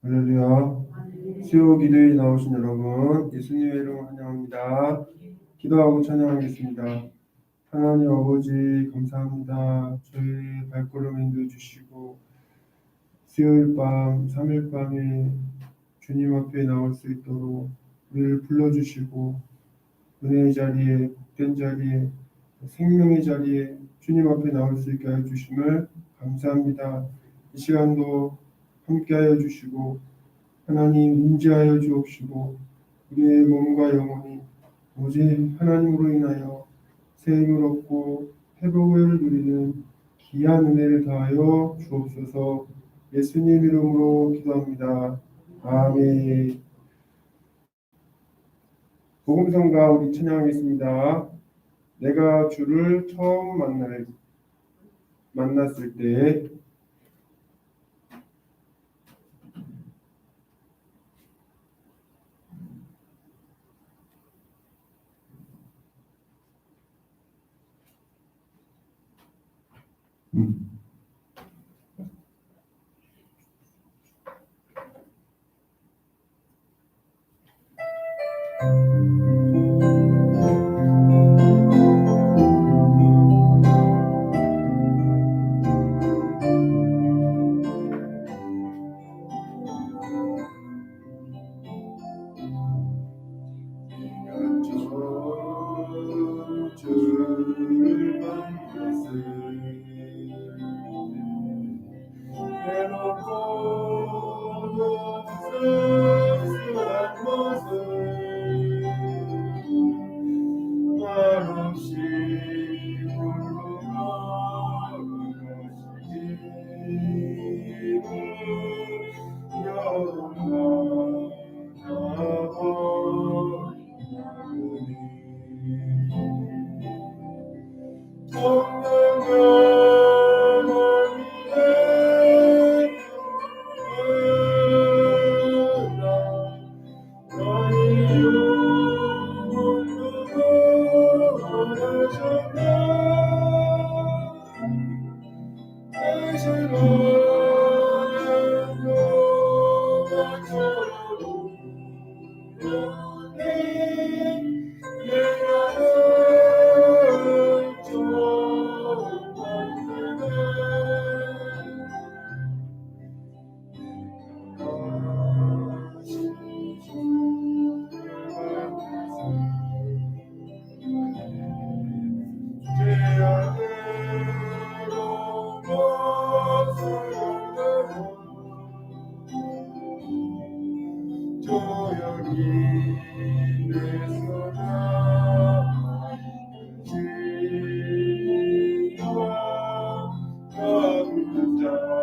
할렐루야. 수요 기도에 나오신 여러분, 예수님의 이름으로 환영합니다. 기도하고 찬양하겠습니다. 하나님 아버지 감사합니다. 저희 발걸음 인도해 주시고 수요일 밤, 3일 밤에 주님 앞에 나올 수 있도록 우리를 불러주시고 은혜의 자리에, 복된 자리에, 생명의 자리에 주님 앞에 나올 수 있게 해주심을 감사합니다. 이 시간도 함께하여 주시고 하나님 임재하여 주옵시고 우리의 몸과 영혼이 오직 하나님으로 인하여 새 힘을 얻고 회복을 누리는 귀한 은혜를 더하여 주옵소서. 예수님 이름으로 기도합니다. 아멘. 복음성가 우리 찬양하겠습니다. 내가 주를 처음 만났을 때 주를 만났을 외롭고 씁쓸한 모습 말없이 부르고 조용히 내 손아 지와 감자여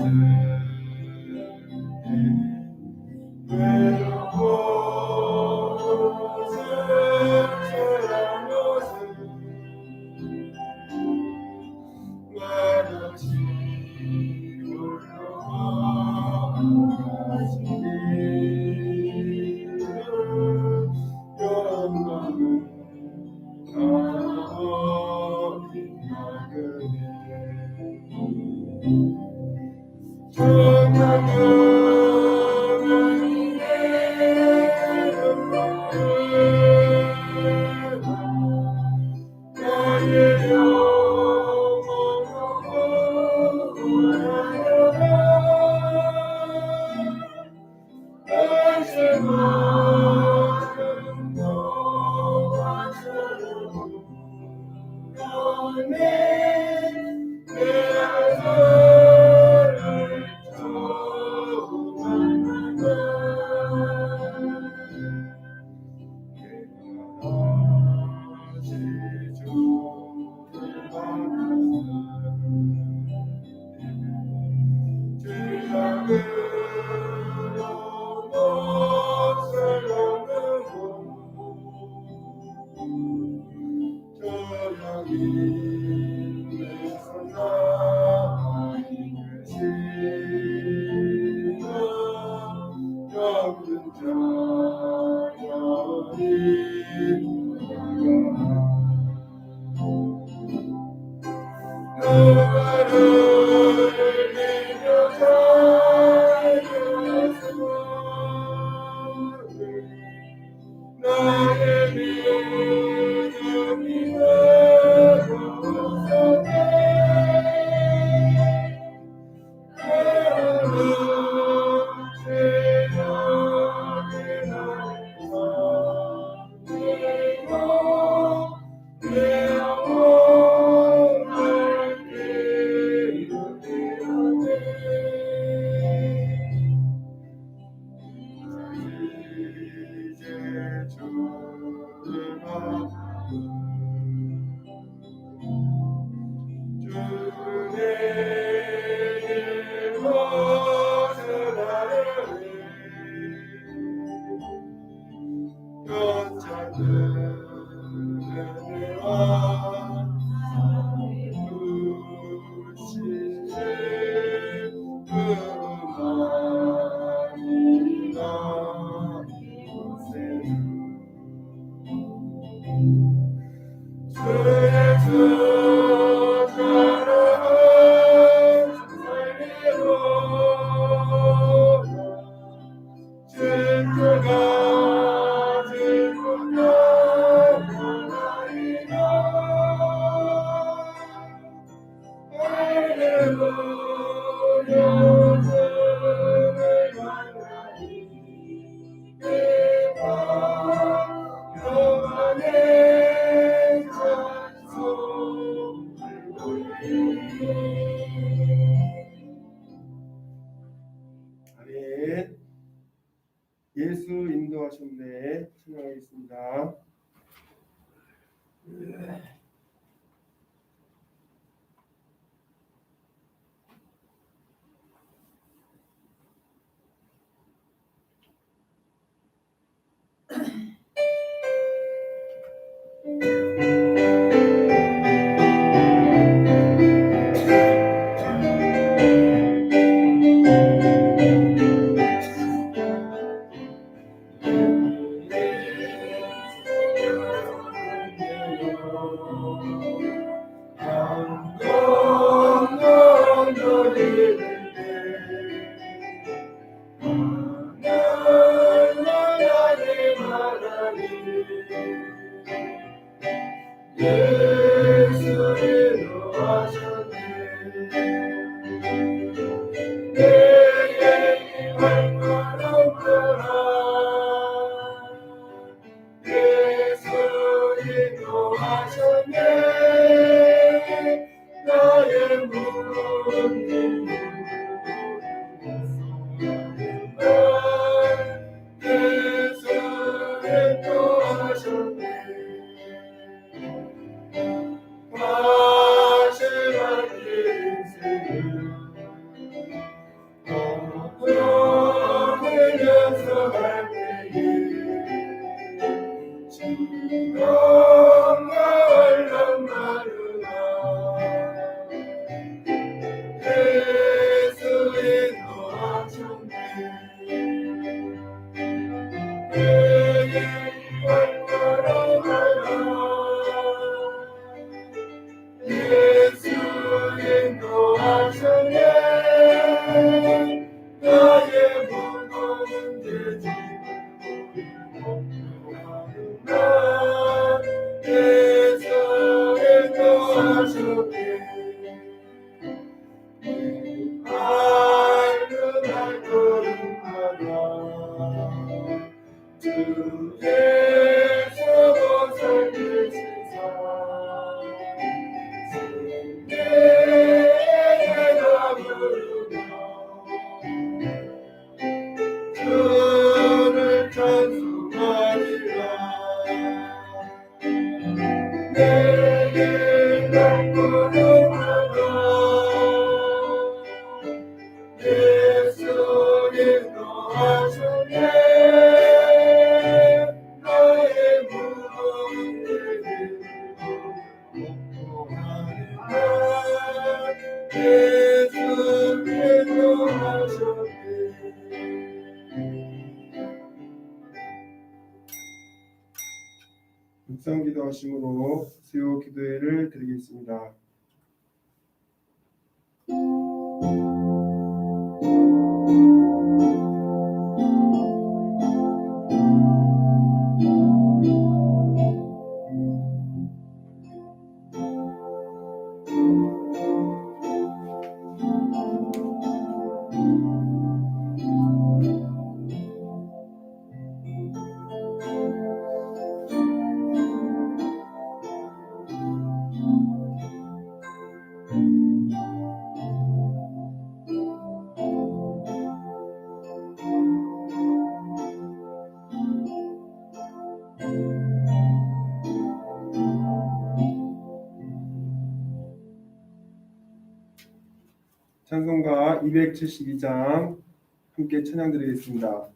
아멘. 예수 인도하셨네. 찬양하겠습니다. 묵상 기도하심으로 수요 기도회를 드리겠습니다. 찬송가 272장 함께 찬양 드리겠습니다.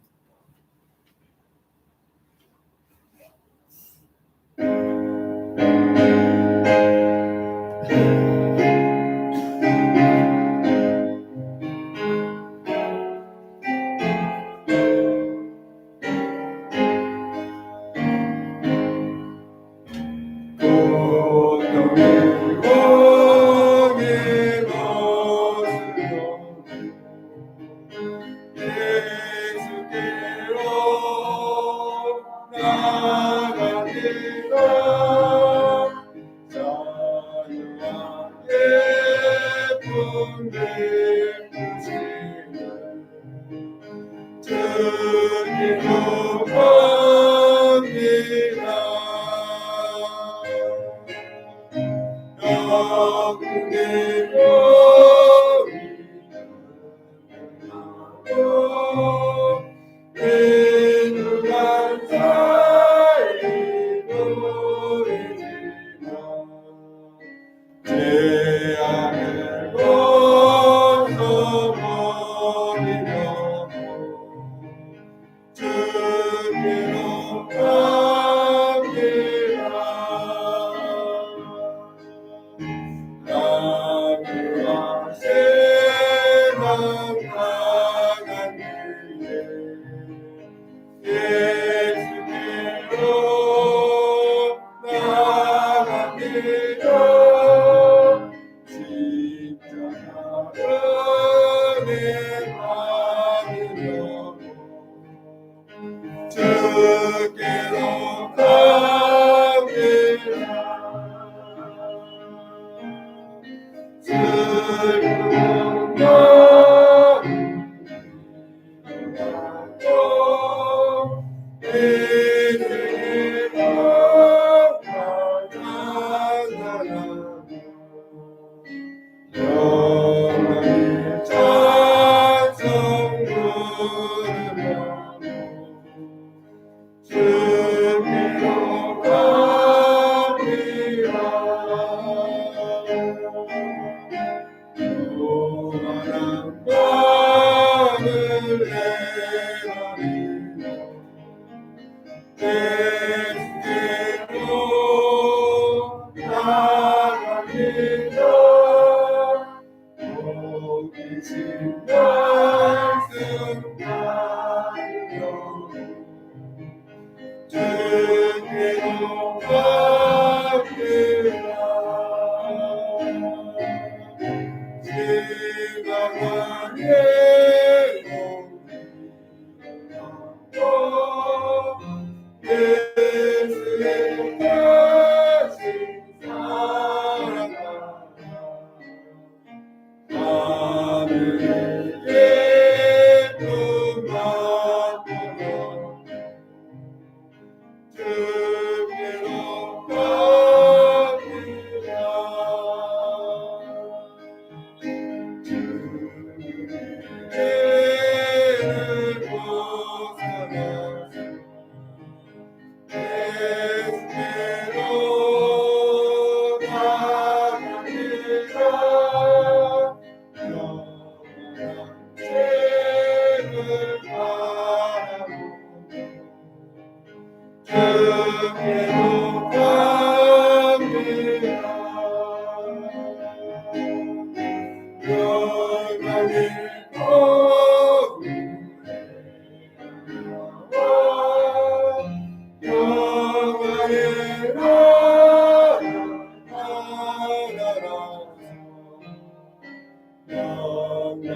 이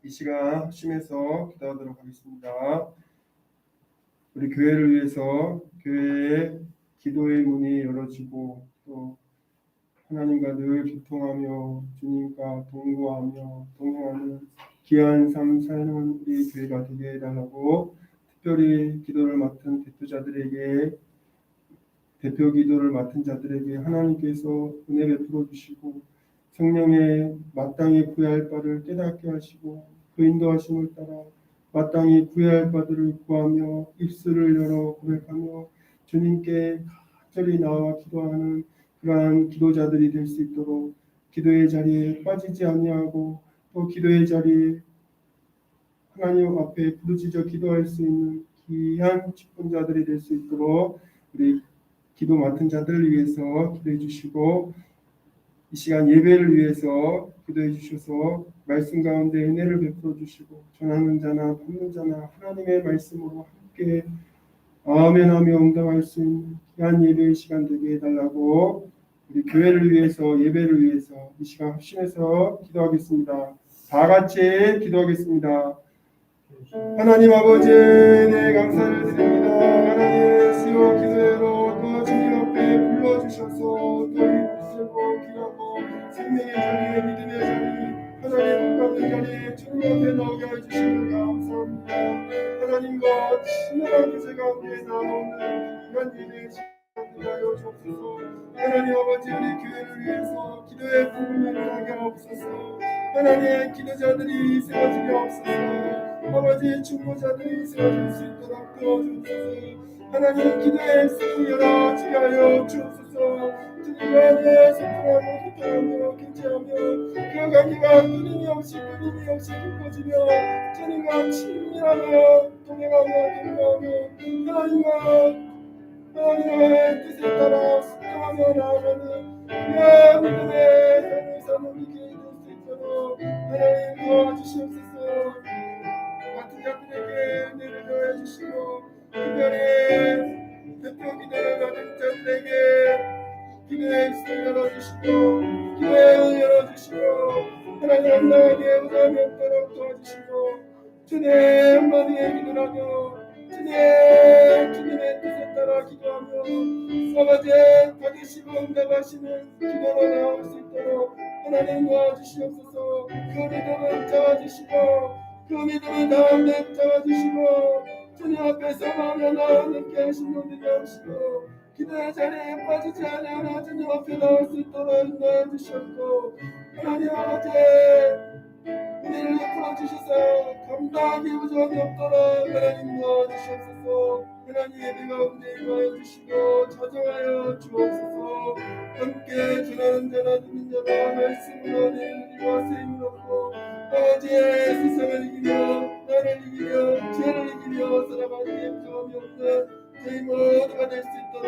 시간 합심해서 기도하도록 하겠습니다. 우리 교회를 위해서 교회의 기도의 문이 열어지고 또 하나님과 늘 교통하며 주님과 동거하며 동행하는 귀한 삶 사는 우리 교회가 되게 해달라고, 특별히 기도를 맡은 대표자들에게, 대표 기도를 맡은 자들에게 하나님께서 은혜 베풀어 주시고 성령의 마땅히 구해야 할 바를 깨닫게 하시고 그 인도하심을 따라 마땅히 구해야 할 바들을 구하며 입술을 열어 고백하며 주님께 간절히 나와 기도하는 그러한 기도자들이 될 수 있도록, 기도의 자리에 빠지지 아니하고 또 기도의 자리에 하나님 앞에 부르짖어 기도할 수 있는 귀한 직분자들이 될 수 있도록 우리 기도 맡은 자들을 위해서 기도해 주시고, 이 시간 예배를 위해서 기도해 주셔서 말씀 가운데 은혜를 베풀어 주시고 전하는 자나 받는 자나 하나님의 말씀으로 함께 아멘하며 응답할 수 있는 귀한 예배의 시간 되게 해달라고, 우리 교회를 위해서 예배를 위해서 이 시간 합심해서 기도하겠습니다. 다 같이 기도하겠습니다. 하나님 아버지, 네 감사를 드립니다. 하나님 시오 기도회로 또 주님 앞에 불러주셔서 또 이곳으로 귀하고 생명의 자리에 믿음의 자리, 하나님 가는 자리에 주님 앞에 나오게 해주시는 감사합니다. 하나님과 친밀한 교제 가운데 나오는 이런 예배의 시간 되게 하여 주옵소서. 하나님 아버지, 우리 교회를 위해서 기도의 부흥을 하게 하옵소서. 하나님의 기도자들이 세워지게 하옵소서. 아버지, 중보자들이 세워질 수 있도록 도와주옵소서. 하나님 기도의 숲을 열어지게 하여 주옵소서. 주님과 내 소통하며 기도하며 교제하며 그 관계가 끊임이 없이 깊어지며 주님과 친밀하며 동행하며 하나님의 뜻에 따라 순종하며 나아가는 그 믿음의 삶을 사는 우리 교회 될수 있도록 하나님 도와주시옵소서. 같은 자들에게 은혜를 더해 주시고 특별히 대표 기도를 받은 자들에게 기도의 입술을 열어주시고 기도의 열어주시고 하나님 감당하게 부담이 없도록 도와주시고, 주님 한마디의 기도라도 주님의 뜻에 따라 기도하며 아버지 받으시고 응답하시는 기도로 나올 수 있도록 하나님 도와주시옵소서. 그 믿음을 잡아주시고 그 믿음을 다음에 잡아주시고 주님 앞에서 마음에 나오게 하신 분들이 없시고 기도의 자리에 빠지지 않으려 주님 앞에 나올 수 있도록 인도해 주셨고, 하나님 아버지 은혜를 베풀어 주셔서 감당하기 부족함이 없도록 하나님 도와주시옵소서. 하나님 예배 가운데 임하여 주시고 자정하여 주옵소서. 함께 전하는 자나 듣는 자나 말씀으로 내 눈이와 새 힘을 얻고 아버지의 세상을 이기며 나를 이기며 죄를 이기며 살아가기에 부족함이 없는 저희 모두가 될 수 있도록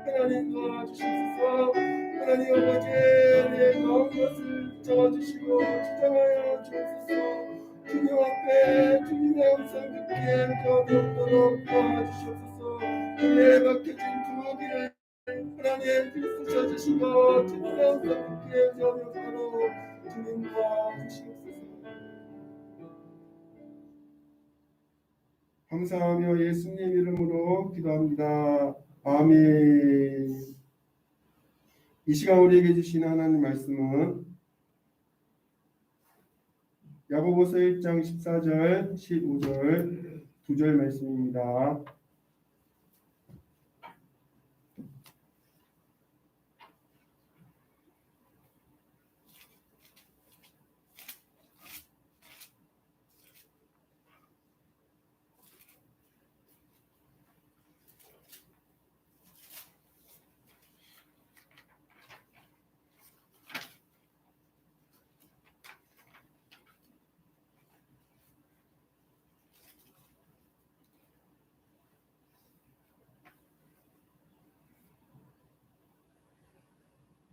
하나님 도와주시옵소서. 하나님 아버지 내 마음 것을 잡아주시고 주장하여 주옵소서. 주님 앞에 주님의 음성 듣기에 부족함이 없도록 도와주시옵소서. 우리의 막혀진 두기를 하나님 빌쓰셔 주시고 주님의 음성 듣기에 부족함이 없도록 주님 도와주시옵소서. 감사하며 예수님 이름으로 기도합니다. 아멘. 이 시간 우리에게 주신 하나님 말씀은 야고보서 1장 14절 15절 2절 말씀입니다.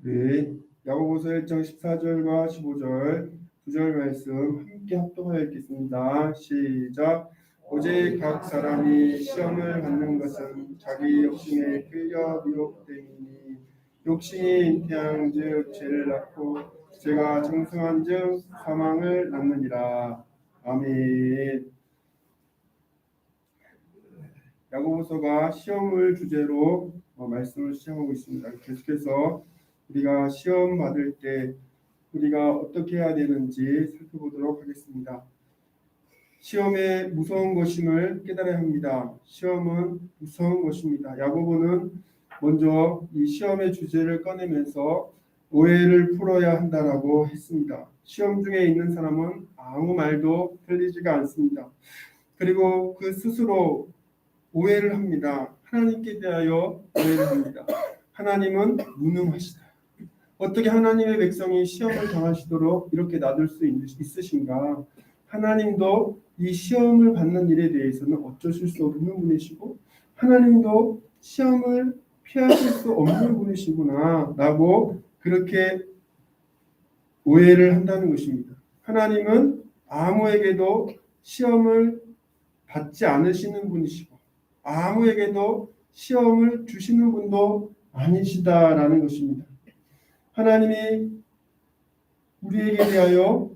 네, 야고보서 1장 14절과 15절 9절 말씀 함께 합독하여 읽겠습니다. 시작. 오직 각 사람이 시험을 받는 것은 자기 욕심에 끌려 미혹됨이니 욕심이 잉태한즉 죄를 낳고 죄가 장성한즉 사망을 낳느니라. 아멘. 야고보서가 시험을 주제로 말씀을 시작하고 있습니다. 계속해서 우리가 시험 받을 때 우리가 어떻게 해야 되는지 살펴보도록 하겠습니다. 시험의 무서운 것임을 깨달아야 합니다. 시험은 무서운 것입니다. 야고보는 먼저 이 시험의 주제를 꺼내면서 오해를 풀어야 한다라고 했습니다. 시험 중에 있는 사람은 아무 말도 들리지가 않습니다. 그리고 그 스스로 오해를 합니다. 하나님께 대하여 오해를 합니다. 하나님은 무능하시다. 어떻게 하나님의 백성이 시험을 당하시도록 이렇게 놔둘 수 있으신가? 하나님도 이 시험을 받는 일에 대해서는 어쩌실 수 없는 분이시고 하나님도 시험을 피하실 수 없는 분이시구나 라고 그렇게 오해를 한다는 것입니다. 하나님은 아무에게도 시험을 받지 않으시는 분이시고 아무에게도 시험을 주시는 분도 아니시다라는 것입니다. 하나님이 우리에게 대하여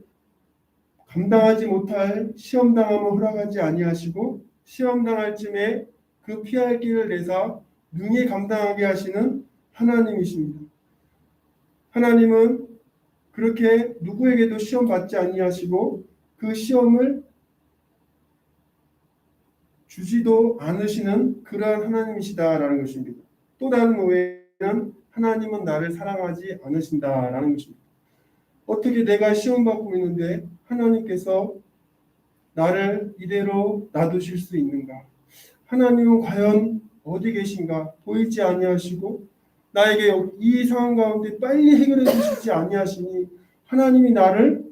감당하지 못할 시험당함을 허락하지 아니하시고 시험당할 쯤에 그 피할 길을 내사 능히 감당하게 하시는 하나님이십니다. 하나님은 그렇게 누구에게도 시험 받지 아니하시고 그 시험을 주지도 않으시는 그러한 하나님이시다라는 것입니다. 또 다른 오해는 하나님은 나를 사랑하지 않으신다라는 것입니다. 어떻게 내가 시험받고 있는데 하나님께서 나를 이대로 놔두실 수 있는가? 하나님은 과연 어디 계신가? 보이지 아니하시고 나에게 이 상황 가운데 빨리 해결해 주시지 아니하시니 하나님이 나를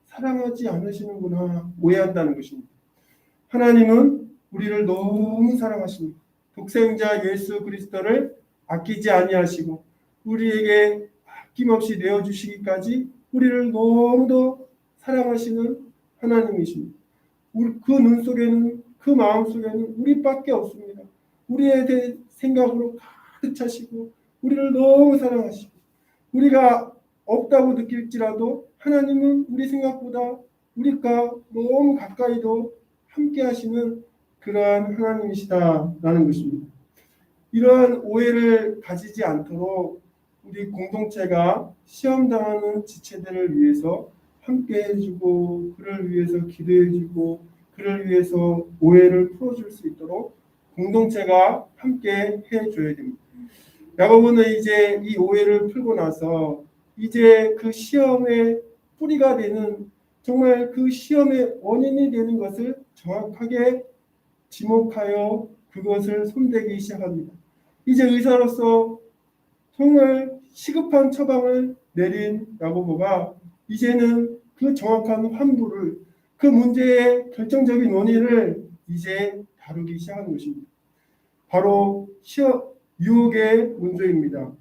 사랑하지 않으시는구나 오해한다는 것입니다. 하나님은 우리를 너무 사랑하십니다. 독생자 예수 그리스도를 아끼지 아니하시고 우리에게 아낌없이 내어주시기까지 우리를 너무도 사랑하시는 하나님이십니다. 그 눈 속에는 그 마음 속에는 우리밖에 없습니다. 우리에 대해 생각으로 가득 차시고 우리를 너무 사랑하시고 우리가 없다고 느낄지라도 하나님은 우리 생각보다 우리가 너무 가까이도 함께 하시는 그러한 하나님이시다라는 것입니다. 이러한 오해를 가지지 않도록 우리 공동체가 시험당하는 지체들을 위해서 함께 해주고 그를 위해서 기도해주고 그를 위해서 오해를 풀어줄 수 있도록 공동체가 함께 해줘야 됩니다. 야고보는 이제 이 오해를 풀고 나서 이제 그 시험의 뿌리가 되는 정말 그 시험의 원인이 되는 것을 정확하게 지목하여 그것을 손대기 시작합니다. 이제 의사로서 정말 시급한 처방을 내린 야고보가 이제는 그 정확한 환부를 그 문제의 결정적인 원인을 이제 다루기 시작하는 것입니다. 바로 유혹의 문제입니다.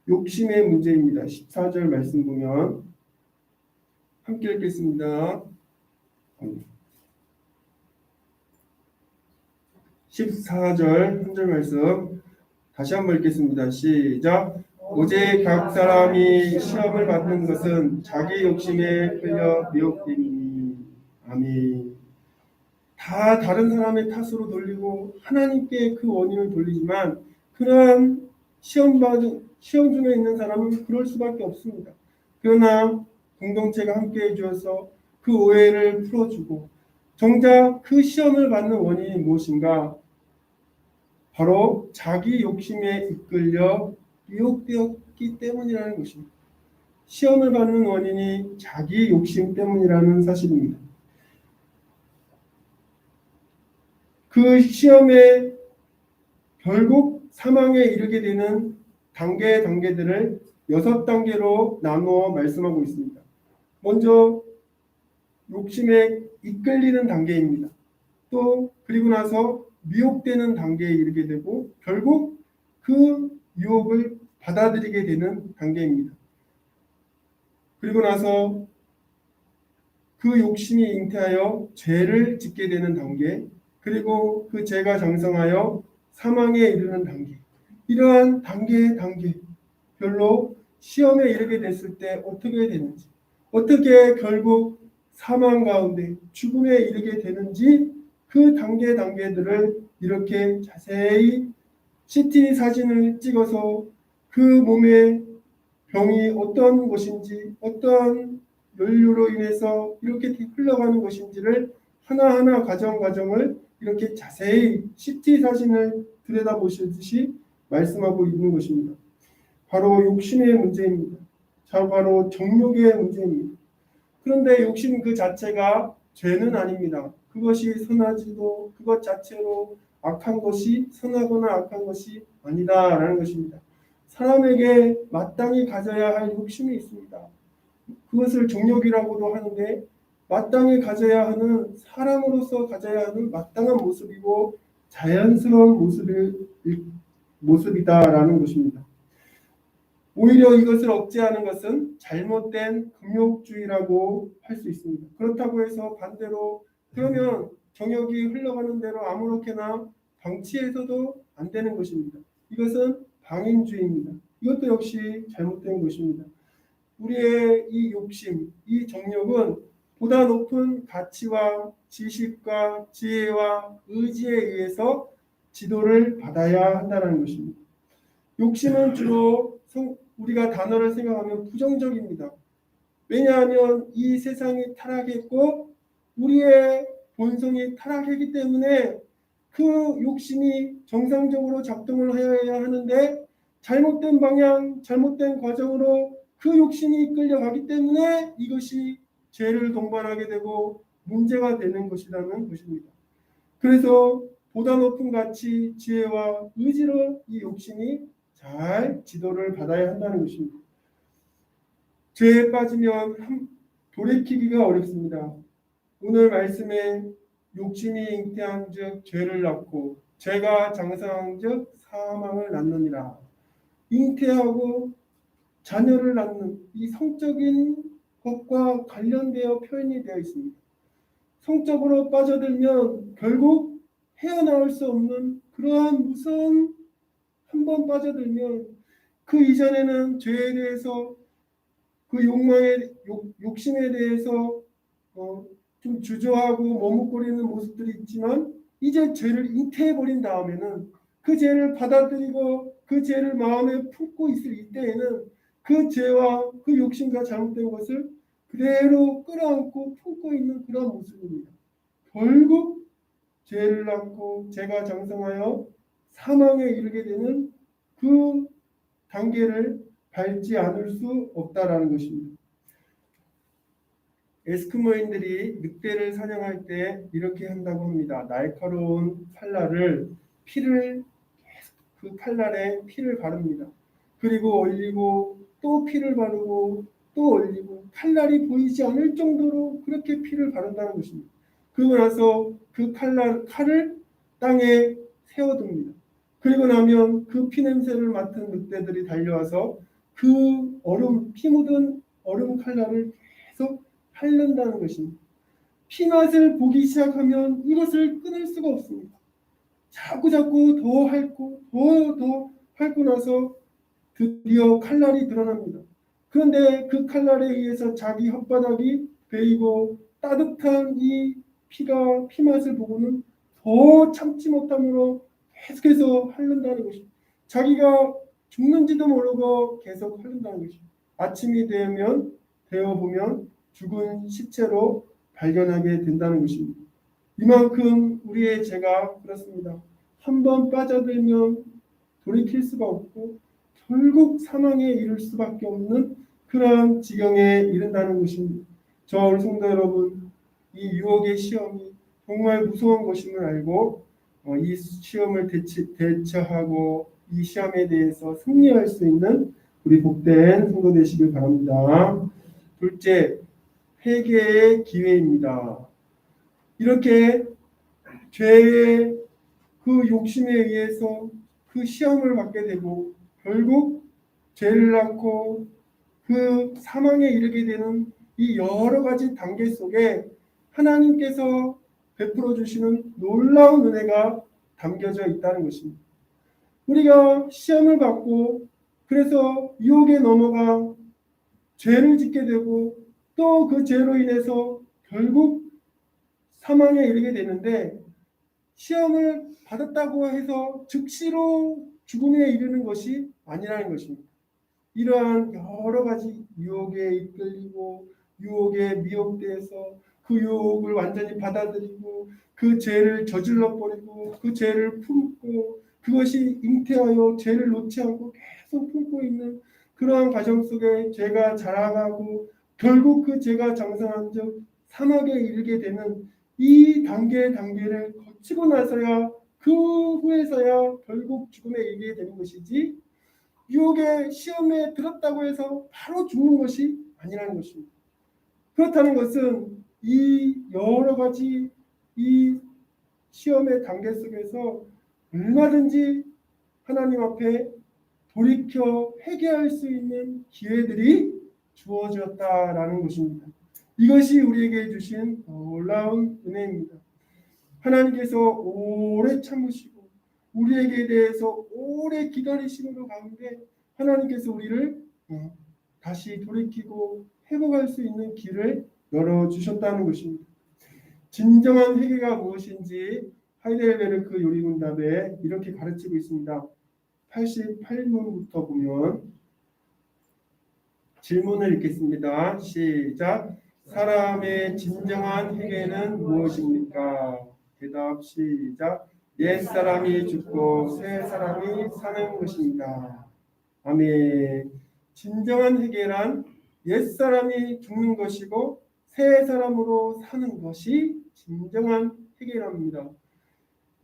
욕심의 문제입니다. 14절 말씀 보면 함께 읽겠습니다. 14절 한 절 말씀 다시 한번 읽겠습니다. 시작. 오직 각 사람이 시험을 받는 것은 자기 욕심에 끌려 미혹됨이니. 아멘. 다 다른 사람의 탓으로 돌리고 하나님께 그 원인을 돌리지만 그러한 시험 중에 있는 사람은 그럴 수밖에 없습니다. 그러나 공동체가 함께 해주어서 그 오해를 풀어주고 정작 그 시험을 받는 원인이 무엇인가? 바로 자기 욕심에 이끌려 미혹되었기 때문이라는 것입니다. 시험을 받는 원인이 자기 욕심 때문이라는 사실입니다. 그 시험에 결국 사망에 이르게 되는 단계들을 6단계로 나누어 말씀하고 있습니다. 먼저 욕심에 이끌리는 단계입니다. 또 그리고 나서 미혹되는 단계에 이르게 되고 결국 그 유혹을 받아들이게 되는 단계입니다. 그리고 나서 그 욕심이 잉태하여 죄를 짓게 되는 단계, 그리고 그 죄가 장성하여 사망에 이르는 단계, 이러한 단계별로 시험에 이르게 됐을 때 어떻게 되는지, 어떻게 결국 사망 가운데 죽음에 이르게 되는지 그 단계들을 이렇게 자세히 CT 사진을 찍어서 그 몸의 병이 어떤 것인지, 어떤 연료로 인해서 이렇게 흘러가는 것인지를 하나하나 과정을 이렇게 자세히 CT 사진을 들여다보시듯이 말씀하고 있는 것입니다. 바로 욕심의 문제입니다. 자, 바로 정욕의 문제입니다. 그런데 욕심 그 자체가 죄는 아닙니다. 그것이 선하지도 그것 자체로 악한 것이 선하거나 악한 것이 아니다라는 것입니다. 사람에게 마땅히 가져야 할 욕심이 있습니다. 그것을 정욕이라고도 하는데 마땅히 가져야 하는 사람으로서 가져야 하는 마땅한 모습이고 자연스러운 모습이다라는 것입니다. 오히려 이것을 억제하는 것은 잘못된 금욕주의라고 할 수 있습니다. 그렇다고 해서 반대로 그러면 정욕이 흘러가는 대로 아무렇게나 방치해서도 안 되는 것입니다. 이것은 방임주의입니다. 이것도 역시 잘못된 것입니다. 우리의 이 욕심, 이 정욕은 보다 높은 가치와 지식과 지혜와 의지에 의해서 지도를 받아야 한다는 것입니다. 욕심은 주로 우리가 단어를 생각하면 부정적입니다. 왜냐하면 이 세상이 타락했고 우리의 본성이 타락했기 때문에 그 욕심이 정상적으로 작동을 해야 하는데 잘못된 방향, 잘못된 과정으로 그 욕심이 이끌려가기 때문에 이것이 죄를 동반하게 되고 문제가 되는 것이라는 것입니다. 그래서 보다 높은 가치, 지혜와 의지로 이 욕심이 잘 지도를 받아야 한다는 것입니다. 죄에 빠지면 돌이키기가 어렵습니다. 오늘 말씀에 욕심이 잉태한 즉 죄를 낳고 죄가 장성한 즉 사망을 낳느니라. 잉태하고 자녀를 낳는 이 성적인 것과 관련되어 표현이 되어 있습니다. 성적으로 빠져들면 결국 헤어나올 수 없는 그러한 무서운, 한번 빠져들면 그 이전에는 죄에 대해서 그 욕심에 대해서 좀 주저하고 머뭇거리는 모습들이 있지만 이제 죄를 잉태해버린 다음에는 그 죄를 받아들이고 그 죄를 마음에 품고 있을 이때에는 그 죄와 그 욕심과 잘못된 것을 그대로 끌어안고 품고 있는 그런 모습입니다. 결국 죄를 낳고 죄가 장성하여 사망에 이르게 되는 그 단계를 밟지 않을 수 없다라는 것입니다. 에스키모인들이 늑대를 사냥할 때 이렇게 한다고 합니다. 날카로운 칼날을 그 칼날에 피를 바릅니다. 그리고 올리고 또 피를 바르고 또 올리고 칼날이 보이지 않을 정도로 그렇게 피를 바른다는 것입니다. 그러고 나서 그 칼을 땅에 세워둡니다. 그리고 나면 그 피냄새를 맡은 늑대들이 달려와서 그 피 묻은 얼음 칼날을 계속 핥는다는 것입니다. 피맛을 보기 시작하면 이것을 끊을 수가 없습니다. 자꾸 더 핥고 더 핥고 나서 드디어 칼날이 드러납니다. 그런데 그 칼날에 의해서 자기 혓바닥이 베이고 따뜻한 이 피맛을 보고는 더 참지 못함으로 계속해서 핥는다는 것입니다. 자기가 죽는지도 모르고 계속 핥는다는 것입니다. 아침이 되어보면 죽은 시체로 발견하게 된다는 것입니다. 이만큼 우리의 죄가 그렇습니다. 한번 빠져들면 돌이킬 수가 없고 결국 사망에 이를 수밖에 없는 그러한 지경에 이른다는 것입니다. 우리 성도 여러분, 이 유혹의 시험이 정말 무서운 것임을 알고 이 시험을 대처하고 이 시험에 대해서 승리할 수 있는 우리 복된 성도 되시길 바랍니다. 둘째, 회개의 기회입니다. 이렇게 죄의 그 욕심에 의해서 그 시험을 받게 되고 결국 죄를 낳고 그 사망에 이르게 되는 이 여러 가지 단계 속에 하나님께서 베풀어 주시는 놀라운 은혜가 담겨져 있다는 것입니다. 우리가 시험을 받고 그래서 유혹에 넘어가 죄를 짓게 되고 또 그 죄로 인해서 결국 사망에 이르게 되는데, 시험을 받았다고 해서 즉시로 죽음에 이르는 것이 아니라는 것입니다. 이러한 여러 가지 유혹에 이끌리고 유혹에 미혹돼서 그 유혹을 완전히 받아들이고 그 죄를 저질러 버리고 그 죄를 품고 그것이 잉태하여 죄를 놓지 않고 계속 품고 있는 그러한 과정 속에 죄가 자라가고 결국 그 죄가 장성한 즉 사막에 이르게 되는 이 단계를 거치고 나서야 그 후에서야 결국 죽음에 이르게 되는 것이지, 유혹의 시험에 들었다고 해서 바로 죽는 것이 아니라는 것입니다. 그렇다는 것은 이 여러 가지 이 시험의 단계 속에서 얼마든지 하나님 앞에 돌이켜 회개할 수 있는 기회들이 주어졌다라는 것입니다. 이것이 우리에게 주신 놀라운 은혜입니다. 하나님께서 오래 참으시고 우리에게 대해서 오래 기다리심으로 가운데 하나님께서 우리를 다시 돌이키고 회복할 수 있는 길을 열어주셨다는 것입니다. 진정한 회개가 무엇인지 하이델베르크 요리문답에 이렇게 가르치고 있습니다. 88문부터 보면 질문을 읽겠습니다. 시작. 사람의 진정한 회개는 무엇입니까? 대답 시작. 옛 사람이 죽고 새 사람이 사는 것입니다. 아멘. 진정한 회개란 옛 사람이 죽는 것이고 새 사람으로 사는 것이 진정한 회개랍니다.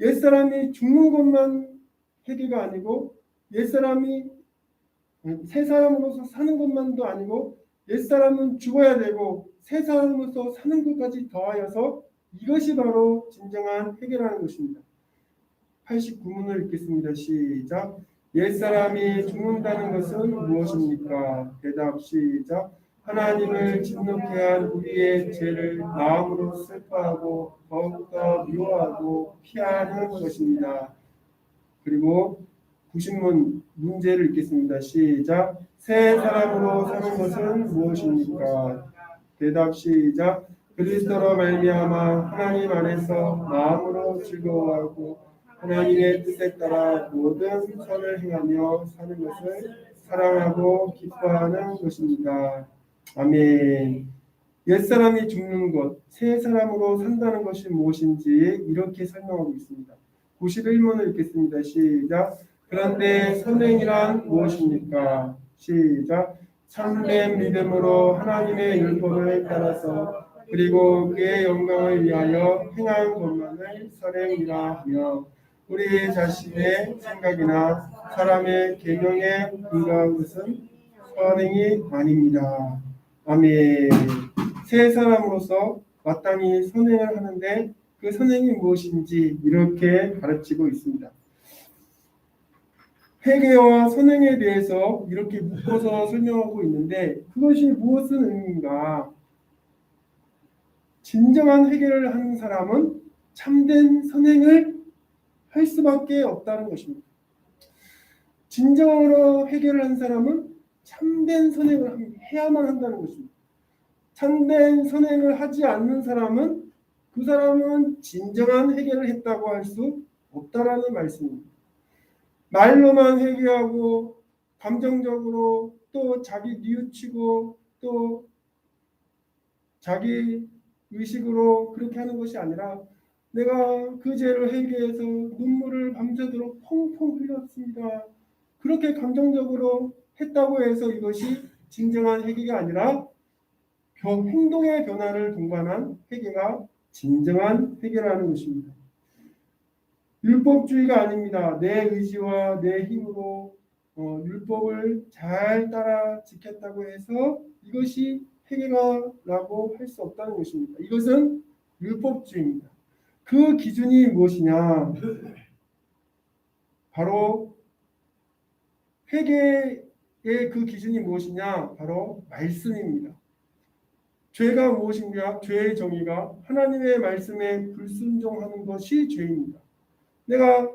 옛 사람이 죽는 것만 회개가 아니고 옛 사람이 새 사람으로서 사는 것만도 아니고 옛 사람은 죽어야 되고 새 사람으로서 사는 것까지 더하여서 이것이 바로 진정한 회개라는 것입니다. 89문을 읽겠습니다. 시작. 옛 사람이 죽는다는 것은 무엇입니까? 대답 시작. 하나님을 진노케 한 우리의 죄를 마음으로 슬퍼하고 더욱더 미워하고 피하는 것입니다. 그리고 90문 문제를 읽겠습니다. 시작. 새 사람으로 사는 것은 무엇입니까? 대답 시작. 그리스도로 말미암아 하나님 안에서 마음으로 즐거워하고 하나님의 뜻에 따라 모든 선을 행하며 사는 것을 사랑하고 기뻐하는 것입니다. 아멘. 옛사람이 죽는 것, 새 사람으로 산다는 것이 무엇인지 이렇게 설명하고 있습니다. 91문을 읽겠습니다. 시작. 그런데 선행이란 무엇입니까? 시작. 참된 믿음으로 하나님의 율법을 따라서 그리고 그의 영광을 위하여 행한 것만을 선행이라 하며 우리 자신의 생각이나 사람의 계명에 불과한 것은 선행이 아닙니다. 아멘. 새 사람으로서 마땅히 선행을 하는데 그 선행이 무엇인지 이렇게 가르치고 있습니다. 회개와 선행에 대해서 이렇게 묶어서 설명하고 있는데 그것이 무엇은 의미인가? 진정한 회개를 하는 사람은 참된 선행을 할 수밖에 없다는 것입니다. 진정으로 회개를 한 사람은 참된 선행을 해야만 한다는 것입니다. 참된 선행을 하지 않는 사람은 그 사람은 진정한 회개를 했다고 할 수 없다라는 말씀입니다. 말로만 회개하고 감정적으로 또 자기 뉘우치고 또 자기 의식으로 그렇게 하는 것이 아니라 내가 그 죄를 회개해서 눈물을 밤새도록 펑펑 흘렸습니다. 그렇게 감정적으로 했다고 해서 이것이 진정한 회개가 아니라 행동의 변화를 동반한 회개가 진정한 회개라는 것입니다. 율법주의가 아닙니다. 내 의지와 내 힘으로 율법을 잘 따라 지켰다고 해서 이것이 회개가라고 할 수 없다는 것입니다. 이것은 율법주의입니다. 그 기준이 무엇이냐? 바로 회개의 그 기준이 무엇이냐? 바로 말씀입니다. 죄가 무엇인가? 죄의 정의가 하나님의 말씀에 불순종하는 것이 죄입니다. 내가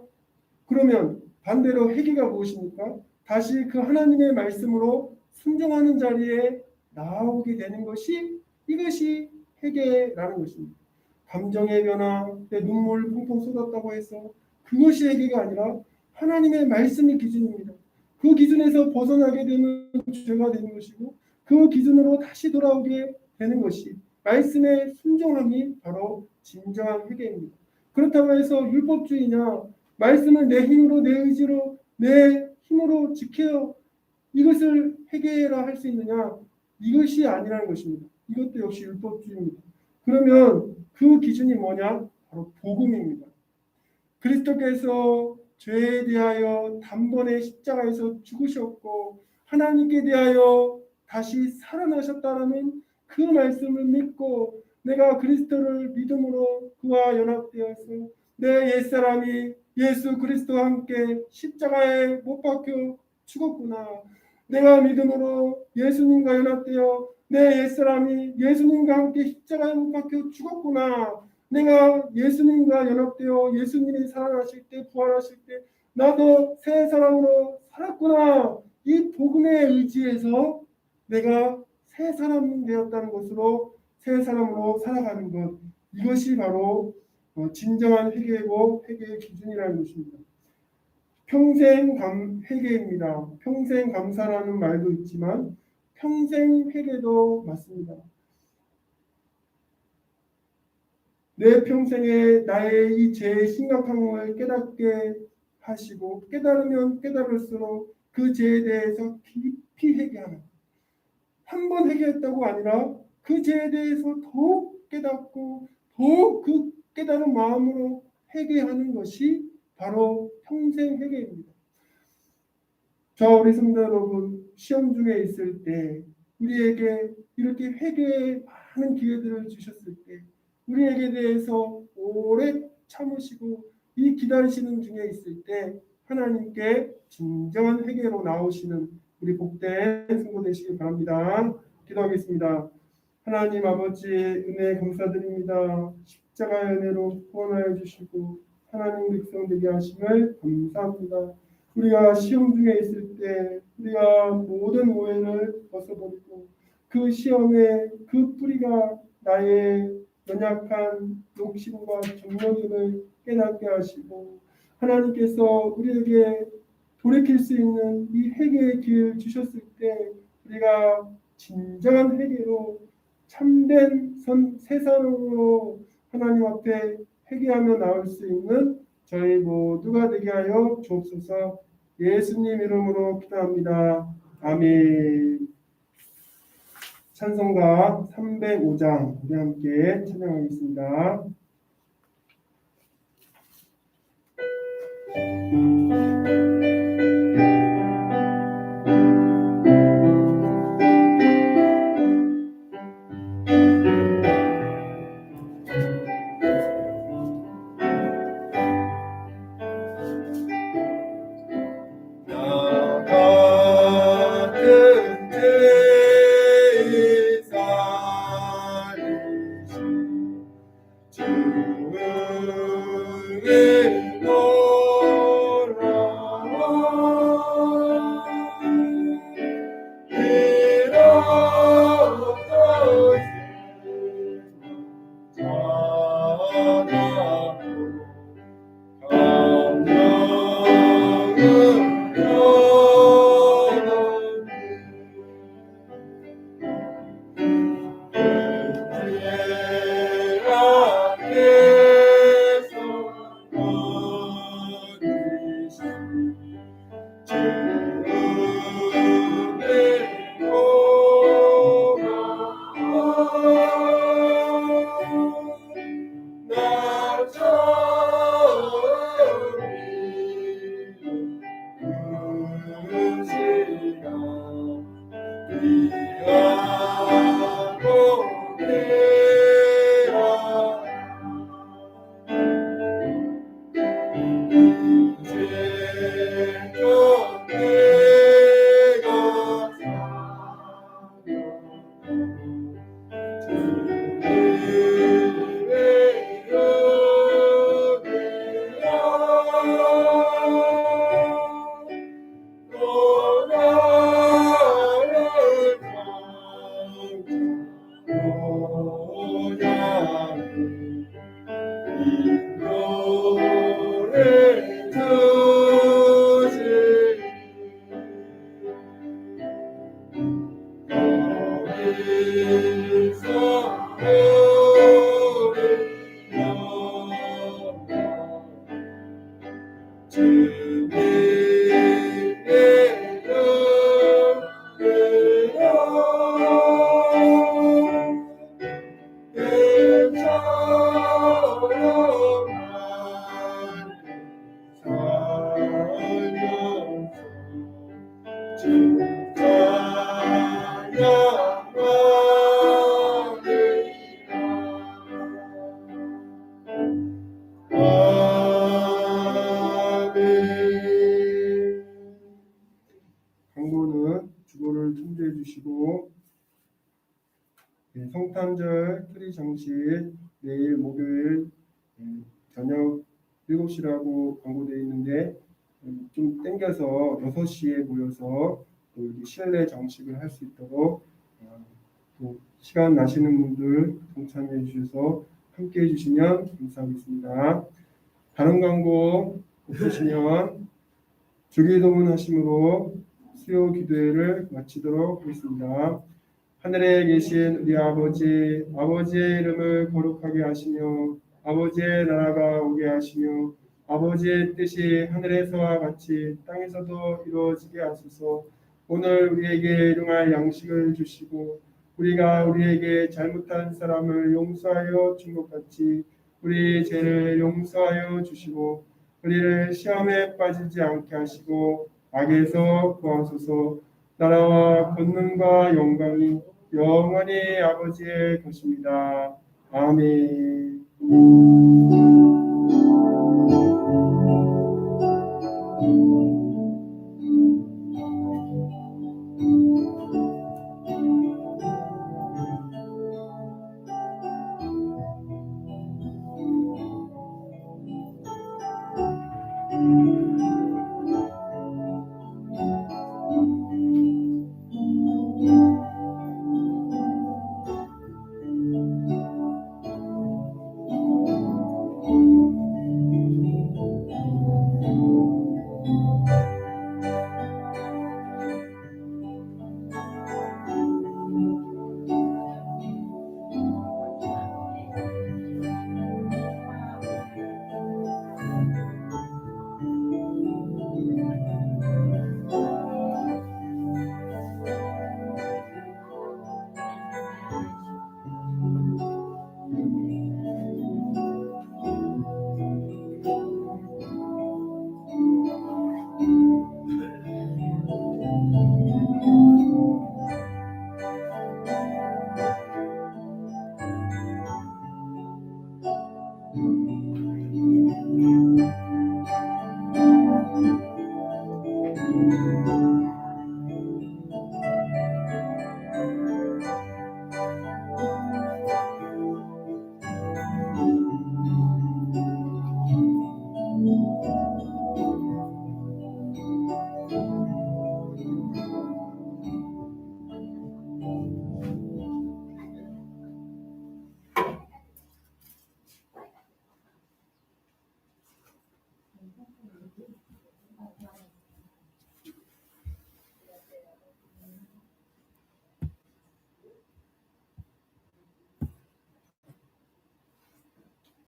그러면 반대로 회개가 무엇입니까? 다시 그 하나님의 말씀으로 순종하는 자리에 나오게 되는 것이 이것이 회개라는 것입니다. 감정의 변화, 내 눈물 펑펑 쏟았다고 해서 그것이 회개가 아니라 하나님의 말씀이 기준입니다. 그 기준에서 벗어나게 되면 죄가 되는 것이고 그 기준으로 다시 돌아오게 되는 것이 말씀의 순종함이 바로 진정한 회개입니다. 그렇다고 해서 율법주의냐 말씀을 내 힘으로 내 의지로 내 힘으로 지켜 이것을 회개라 할 수 있느냐 이것이 아니라는 것입니다. 이것도 역시 율법주의입니다. 그러면 그 기준이 뭐냐? 바로 복음입니다. 그리스도께서 죄에 대하여 단번에 십자가에서 죽으셨고 하나님께 대하여 다시 살아나셨다는 그 말씀을 믿고 내가 그리스도를 믿음으로 그와 연합되어서 내 옛사람이 예수 그리스도와 함께 십자가에 못 박혀 죽었구나. 내가 믿음으로 예수님과 연합되어 내 옛사람이 예수님과 함께 십자가에 못 박혀 죽었구나. 내가 예수님과 연합되어 예수님이 살아나실 때 부활하실 때 나도 새 사람으로 살았구나. 이 복음에 의지해서 내가 새 사람 되었다는 것으로 새 사람으로 살아가는 것 이것이 바로 진정한 회개고 회개의 기준이라는 것입니다. 평생 회개입니다. 평생 감사라는 말도 있지만 평생 회개도 맞습니다. 내 평생에 나의 이 죄의 심각함을 깨닫게 하시고 깨달으면 깨달을수록 그 죄에 대해서 깊이 회개하는 한 번 회개했다고 아니라 그 죄에 대해서 더욱 깨닫고 더욱 그 깨달은 마음으로 회개하는 것이 바로 평생 회개입니다. 저 우리 성도 여러분 시험 중에 있을 때 우리에게 이렇게 회개의 많은 기회들을 주셨을 때 우리에게 대해서 오래 참으시고 이 기다리시는 중에 있을 때 하나님께 진정한 회개로 나오시는 우리 복된 성도 되시길 바랍니다. 기도하겠습니다. 하나님 아버지 은혜 감사드립니다. 십자가의 은혜로 구원하여 주시고 하나님 백성 되게 하심을 감사합니다. 우리가 시험 중에 있을 때 우리가 모든 오해를 벗어버리고 그 시험의 그 뿌리가 나의 연약한 욕심과 정욕임을 깨닫게 하시고 하나님께서 우리에게 돌이킬 수 있는 이 회개의 기회를 주셨을 때 우리가 진정한 회개로 참된 새 사람으로 하나님 앞에 회개하며 나올 수 있는 저희 모두가 되게 하여 주옵소서. 예수님 이름으로 기도합니다. 아멘. 찬송가 305장 우리 함께 찬양하겠습니다. 노래 주시 어디서 우리 영광 주님의 광고는 주보를 준비해 주시고 성탄절 트리 장식 내일 목요일 저녁 7시라고 광고되어 있는데 좀 땡겨서 6시에 모여서 또 이렇게 실내 장식을 할 수 있도록 또 시간 나시는 분들 동참해 주셔서 함께 해주시면 감사하겠습니다. 다른 광고 없으시면 주기도문 하심으로 수요 기도회를 마치도록 하겠습니다. 하늘에 계신 우리 아버지, 아버지의 이름을 거룩하게 하시며 아버지의 나라가 오게 하시며 아버지의 뜻이 하늘에서와 같이 땅에서도 이루어지게 하소서. 오늘 우리에게 일용할 양식을 주시고 우리가 우리에게 잘못한 사람을 용서하여 준 것 같이 우리 죄를 용서하여 주시고 우리를 시험에 빠지지 않게 하시고 악에서 구하소서. 나라와 권능과 영광이 영원히 아버지의 것입니다. 아멘.